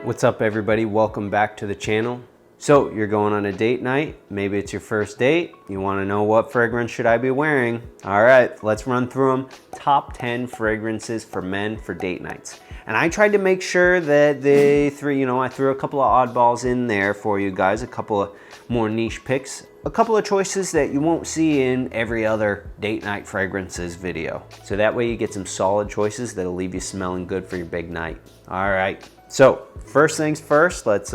What's up everybody, welcome back to the channel. So you're going on a date night, maybe it's your first date, you want to know what fragrance should I be wearing? All right, let's run through them. Top 10 fragrances for men for date nights. And I tried to make sure that I threw a couple of oddballs in there for you guys, a couple of more niche picks, a couple of choices that you won't see in every other date night fragrances video. So that way you get some solid choices that'll leave you smelling good for your big night. All right. So first things first, let's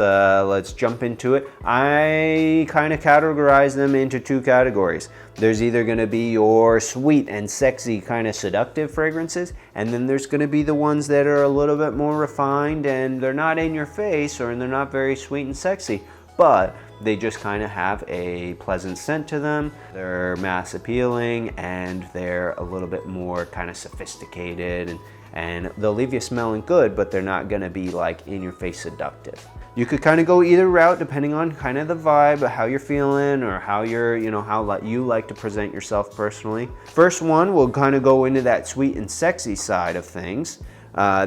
jump into it. I kind of categorize them into two categories. There's either going to be your sweet and sexy kind of seductive fragrances, and then there's going to be the ones that are a little bit more refined and they're not in your face or they're not very sweet and sexy, but they just kind of have a pleasant scent to them. They're mass appealing and they're a little bit more kind of sophisticated and they'll leave you smelling good, but they're not gonna be like in your face seductive. You could kind of go either route depending on kind of the vibe, how you're feeling or how you're, how you like to present yourself personally. First one, we'll kind of go into that sweet and sexy side of things.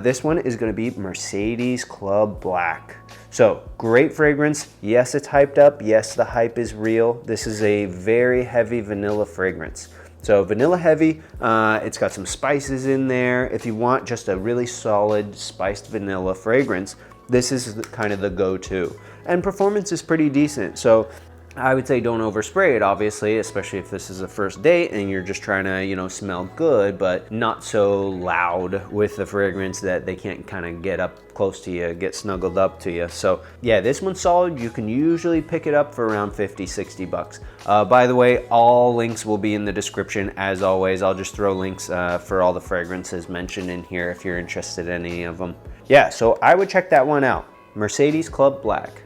This one is gonna be Mercedes Club Black. So great fragrance. Yes, it's hyped up. Yes, the hype is real. This is a very heavy vanilla fragrance. So vanilla heavy, it's got some spices in there. If you want just a really solid spiced vanilla fragrance, this is kind of the go-to. And performance is pretty decent. So I would say don't overspray it, obviously, especially if this is a first date and you're just trying to, smell good, but not so loud with the fragrance that they can't kind of get up close to you, get snuggled up to you. So yeah, this one's solid. You can usually pick it up for around 50, 60 bucks. By the way, all links will be in the description. As always, I'll just throw links for all the fragrances mentioned in here if you're interested in any of them. Yeah, so I would check that one out. Mercedes Club Black.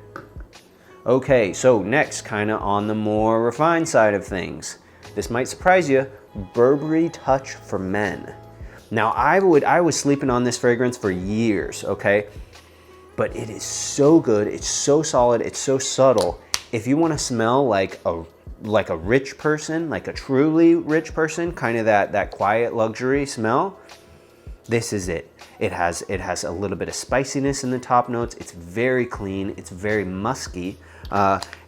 Okay, so next, kind of on the more refined side of things. This might surprise you, Burberry Touch for men. Now, I was sleeping on this fragrance for years, okay? But it is so good, it's so solid, it's so subtle. If you want to smell like a rich person, like a truly rich person, kind of that quiet luxury smell, this is it. It has a little bit of spiciness in the top notes. It's very clean. It's very musky.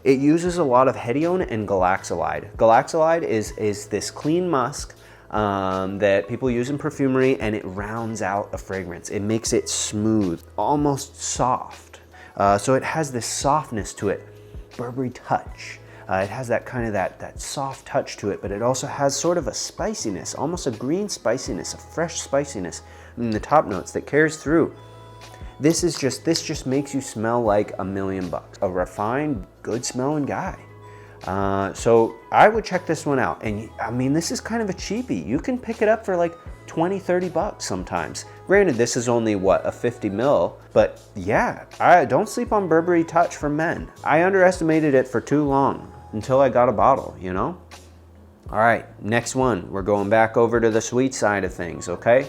It uses a lot of hedione and galaxolide. Galaxolide is this clean musk that people use in perfumery, and it rounds out a fragrance. It makes it smooth, almost soft. So it has this softness to it. Burberry Touch. It has that kind of that soft touch to it, but it also has sort of a spiciness, almost a green spiciness, a fresh spiciness in the top notes that carries through. This just makes you smell like $1 million. A refined, good smelling guy. So I would check this one out. And I mean, this is kind of a cheapie. You can pick it up for like 20, 30 bucks sometimes. Granted, this is only a 50 mil, but yeah, don't sleep on Burberry Touch for men. I underestimated it for too long until I got a bottle, All right, next one. We're going back over to the sweet side of things, okay?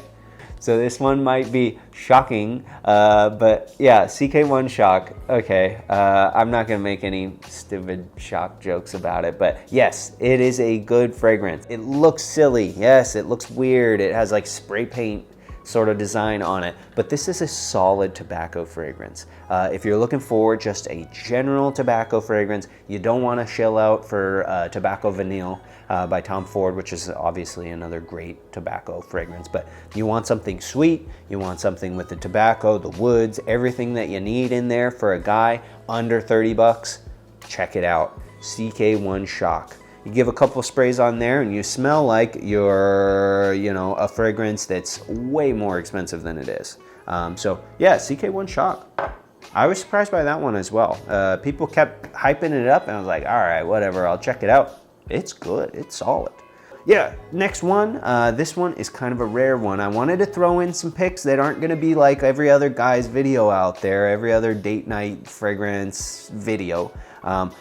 So this one might be shocking, but yeah, CK1 Shock. Okay, I'm not gonna make any stupid shock jokes about it, but yes, it is a good fragrance. It looks silly, yes, it looks weird. It has like spray paint sort of design on it, but this is a solid tobacco fragrance. If you're looking for just a general tobacco fragrance, you don't want to shell out for Tobacco Vanille by Tom Ford, which is obviously another great tobacco fragrance, but you want something sweet, you want something with the tobacco, the woods, everything that you need in there for a guy under 30 bucks, check it out. CK1 Shock. You give a couple of sprays on there and you smell like you're, a fragrance that's way more expensive than it is. So yeah, CK1 Shock. I was surprised by that one as well. People kept hyping it up and I was like, all right, whatever, I'll check it out. It's good, it's solid. Yeah, next one, this one is kind of a rare one. I wanted to throw in some picks that aren't gonna be like every other guy's video out there, every other date night fragrance video.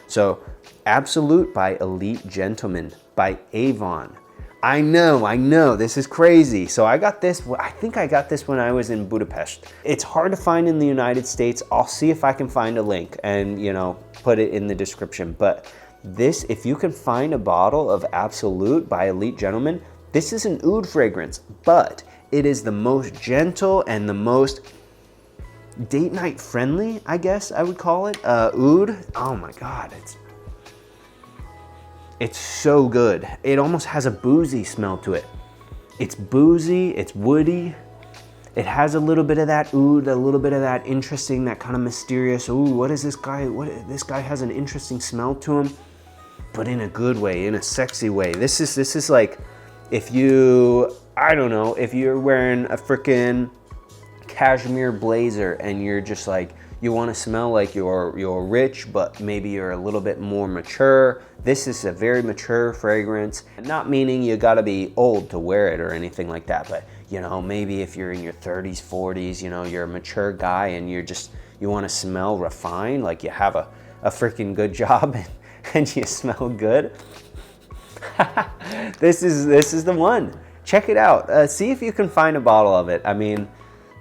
So Absolute by Elite Gentleman by Avon. I know, this is crazy. So I got this, I think I got this when I was in Budapest. It's hard to find in the United States. I'll see if I can find a link and, put it in the description. But this, if you can find a bottle of Absolute by Elite Gentleman, this is an oud fragrance, but it is the most gentle and the most date night friendly, I guess I would call it. Oud, oh my God, it's so good. It almost has a boozy smell to it. It's boozy, it's woody. It has a little bit of that oud, a little bit of that interesting, that kind of mysterious, ooh, what is this guy? This guy has an interesting smell to him, but in a good way, in a sexy way. This is like, if you, I don't know, if you're wearing a freaking cashmere blazer and you're just like, you want to smell like you're rich, but maybe you're a little bit more mature. This is a very mature fragrance. Not meaning you gotta be old to wear it or anything like that, but you know, maybe if you're in your 30s, 40s, you know, you're a mature guy and you want to smell refined, like you have a freaking good job and you smell good. This is the one. Check it out. See if you can find a bottle of it. I mean,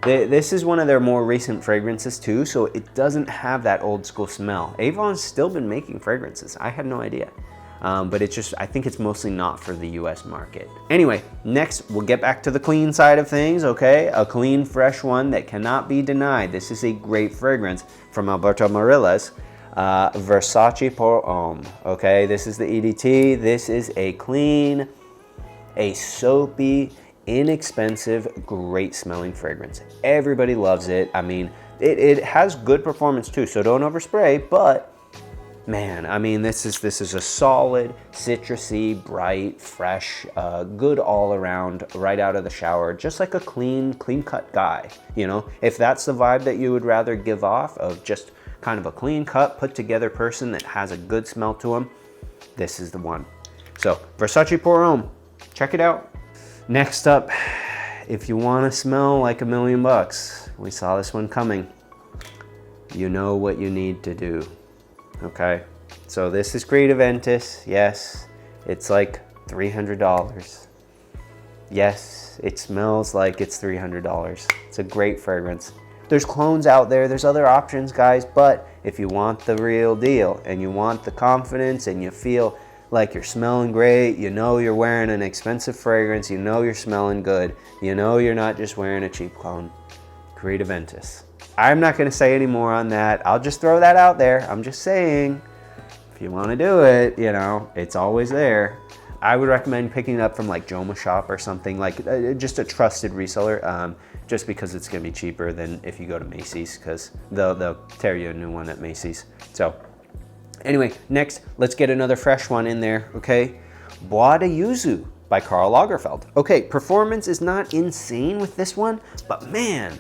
this is one of their more recent fragrances too, so it doesn't have that old school smell. Avon's still been making fragrances. I had no idea. But it's just, I think it's mostly not for the US market. Anyway, next we'll get back to the clean side of things, okay? A clean, fresh one that cannot be denied. This is a great fragrance from Alberto Morillas, Versace Pour Homme, okay? This is the EDT. This is a clean, a soapy, inexpensive, great smelling fragrance. Everybody loves it. I mean, it has good performance too, so don't overspray, but man, I mean, this is a solid, citrusy, bright, fresh, good all around, right out of the shower, just like a clean cut guy, you know? If that's the vibe that you would rather give off, of just kind of a clean cut, put together person that has a good smell to them, this is the one. So, Versace Pour Homme, check it out. Next up, if you want to smell like $1 million, we saw this one coming. You know what you need to do. Okay, so this is great Aventis. Yes, it's like $300. Yes, it smells like it's $300. It's a great fragrance. There's clones out there, there's other options, guys, but if you want the real deal and you want the confidence and you feel like you're smelling great, you know you're wearing an expensive fragrance, you know you're smelling good, you know you're not just wearing a cheap clone, great Aventis. I'm not going to say any more on that. I'll just throw that out there. I'm just saying, if you want to do it, you know, it's always there. I would recommend picking it up from like Joma Shop or something, like just a trusted reseller, just because it's going to be cheaper than if you go to Macy's, because they'll tear you a new one at Macy's. So anyway, next, let's get another fresh one in there, okay? Bois de Yuzu by Karl Lagerfeld. Okay, performance is not insane with this one, but man,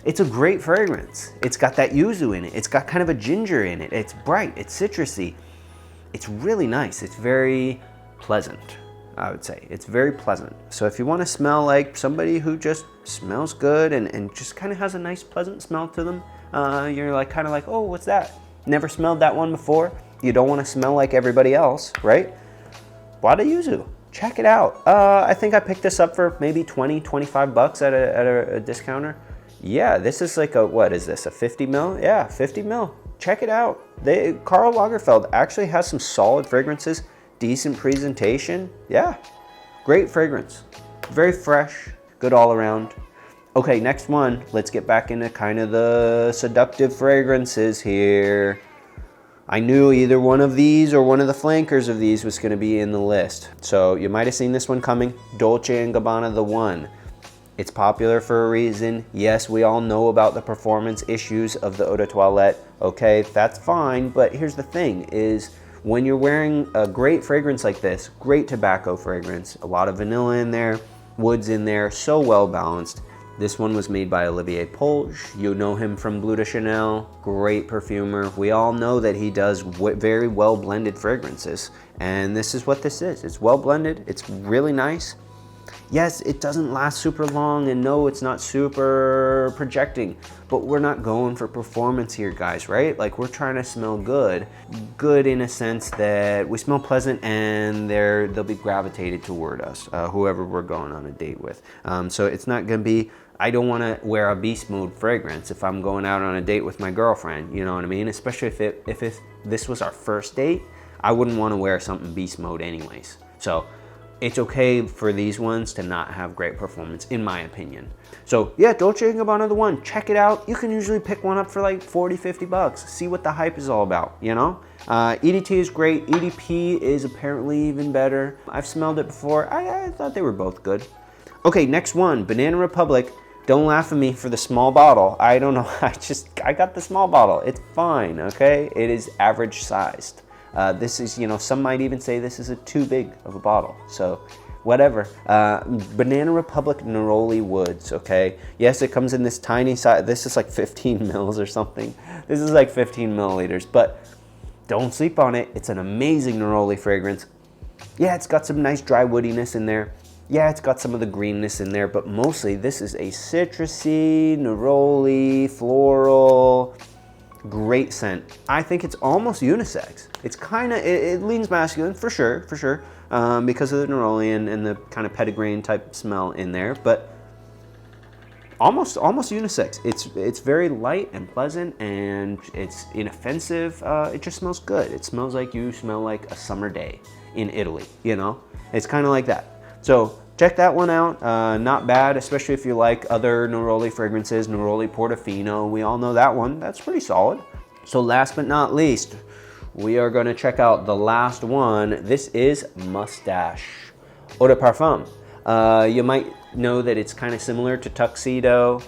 it's a great fragrance. It's got that yuzu in it. It's got kind of a ginger in it. It's bright, it's citrusy. It's really nice. It's very pleasant, I would say. It's very pleasant. So if you want to smell like somebody who just smells good and just kind of has a nice pleasant smell to them, you're like kind of like, oh, what's that? Never smelled that one before. You don't want to smell like everybody else, right? Bois de Yuzu. Check it out. I think I picked this up for maybe 20, 25 bucks at a discounter. Yeah, this is like a, what is this, a 50 mil? Yeah, 50 mil. Check it out. Karl Lagerfeld actually has some solid fragrances, decent presentation. Yeah, great fragrance. Very fresh, good all around. Okay, next one. Let's get back into kind of the seductive fragrances here. I knew either one of these or one of the flankers of these was going to be in the list. So you might have seen this one coming. Dolce & Gabbana The One. It's popular for a reason. Yes, we all know about the performance issues of the eau de toilette. Okay, that's fine, but here's the thing is when you're wearing a great fragrance like this, great tobacco fragrance, a lot of vanilla in there, woods in there, so well balanced. This one was made by Olivier Polge. You know him from Bleu de Chanel, great perfumer. We all know that he does very well blended fragrances, and this is what this is. It's well blended, it's really nice. Yes, it doesn't last super long, and no, it's not super projecting, but we're not going for performance here, guys, right? Like, we're trying to smell good. Good in a sense that we smell pleasant and they'll be gravitated toward us, whoever we're going on a date with. So it's not gonna be, I don't wanna wear a beast mode fragrance if I'm going out on a date with my girlfriend, you know what I mean? Especially if this was our first date, I wouldn't wanna wear something beast mode anyways. So it's okay for these ones to not have great performance, in my opinion. So yeah, Dolce Gabbana the one, check it out. You can usually pick one up for like 40, 50 bucks. See what the hype is all about, you know? EDT is great. EDP is apparently even better. I've smelled it before. I thought they were both good. Okay, next one, Banana Republic. Don't laugh at me for the small bottle. I don't know, I got the small bottle. It's fine, okay? It is average sized. This is, you know, some might even say this is too big of a bottle. So whatever. Banana Republic Neroli Woods, okay? Yes, it comes in this tiny size. This is like 15 mils or something. This is like 15 milliliters, but don't sleep on it. It's an amazing neroli fragrance. Yeah, it's got some nice dry woodiness in there. Yeah, it's got some of the greenness in there, but mostly this is a citrusy, neroli, floral, great scent. I think it's almost unisex. It's kind of, it leans masculine for sure, because of the neroli and the kind of petitgrain type smell in there, but almost unisex. It's very light and pleasant, and it's inoffensive. It just smells good. It smells like you smell like a summer day in Italy, you know? It's kind of like that. So check that one out. Not bad, especially if you like other neroli fragrances. Neroli Portofino, we all know that one. That's pretty solid. So last but not least, we are going to check out the last one. This is Mustache Eau de Parfum. You might know that it's kind of similar to Tuxedo,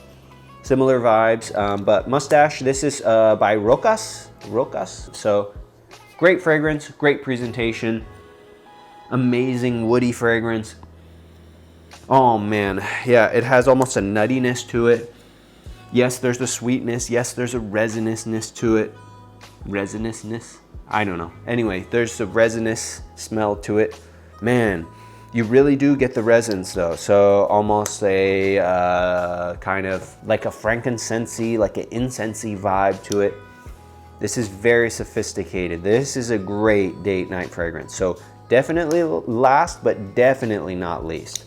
similar vibes, but Mustache, this is by Rocas. So great fragrance, great presentation, amazing woody fragrance. Oh man, yeah, it has almost a nuttiness to it. Yes, there's a sweetness. Yes, there's a resinousness to it. Resinousness? I don't know. Anyway, there's a resinous smell to it. Man, you really do get the resins though. So almost a kind of like a frankincense-y, like an incense-y vibe to it. This is very sophisticated. This is a great date night fragrance. So definitely last, but definitely not least.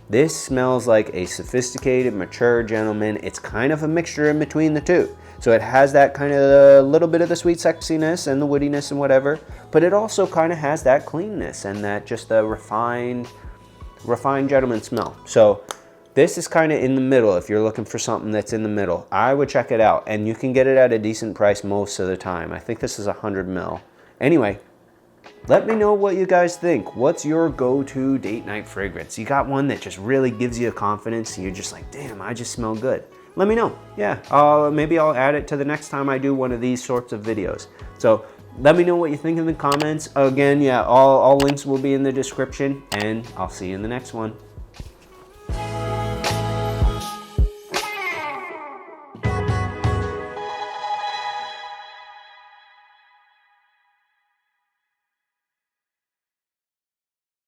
This smells like a sophisticated, mature gentleman. It's kind of a mixture in between the two. So it has that kind of little bit of the sweet sexiness and the woodiness and whatever, but it also kind of has that cleanness and that just a refined gentleman smell. So this is kind of in the middle. If you're looking for something that's in the middle, I would check it out, and you can get it at a decent price most of the time. I think this is 100 mil. Anyway, let me know what you guys think. What's your go-to date night fragrance? You got one that just really gives you a confidence and you're just like, damn, I just smell good. Let me know. Yeah, maybe I'll add it to the next time I do one of these sorts of videos. So let me know what you think in the comments. Again, yeah, all links will be in the description, and I'll see you in the next one.